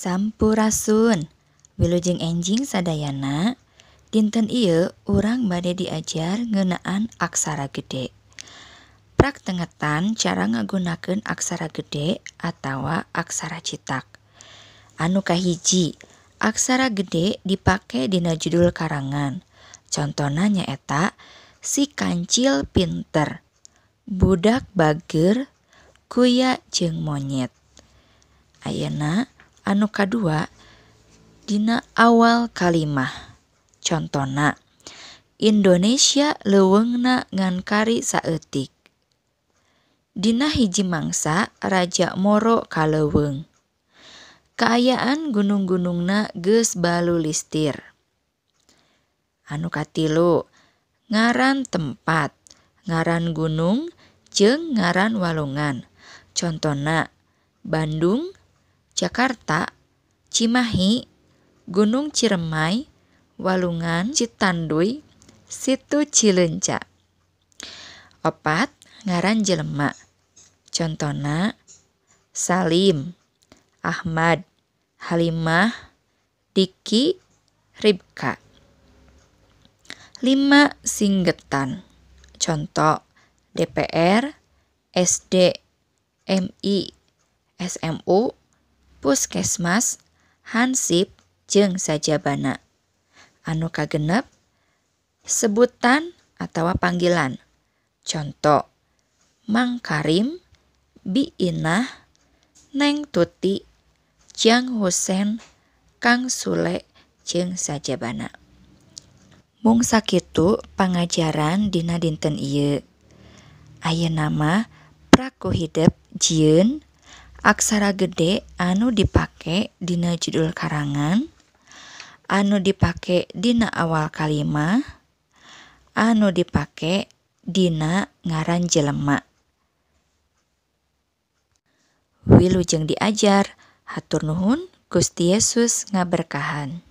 Sampurasun, wilujeng enjing sadayana, dinten ieu urang bade diajar ngeunaan aksara gede. Praktengetan cara ngagunakeun aksara gede atawa aksara citak. Anu kahiji, aksara gede dipake dina judul karangan. Contona nyaeta Si Kancil Pinter, Budak Bager, Kuya jeung Monyet. Ayeuna anu kadua dina awal kalimah. Contona Indonesia leuweungna ngan kari saeutik. Dina hiji mangsa Raja Moro kaleuweung. Kaayaan gunung-gunungna geus balulistir. Anu katilu, ngaran tempat, ngaran gunung jeung ngaran walungan. Contona Bandung, Jakarta, Cimahi, Gunung Ciremay, Walungan Citanduy, Situ Cileunca. 4. Ngaran jelema. Contona Salim, Ahmad, Halimah, Diki, Ribka. 5. Singgetan. Conto DPR, SD, MI, SMU, Puskesmas, Hansip, jeung sajabana. Anu kagenep sebutan atawa panggilan. Conto Mang Karim, Bi Inah, Neng Tuti, Jang Husen, Kang Sule, jeung sajabana. Mung sakitu pangajaran dina dinten ieu. Ayeuna mah praku hidep jieun aksara gede anu dipake dina judul karangan, anu dipake dina awal kalimah, anu dipake dina ngaran jelema. Wilujeng diajar, hatur nuhun, Gusti Yesus ngaberkahan.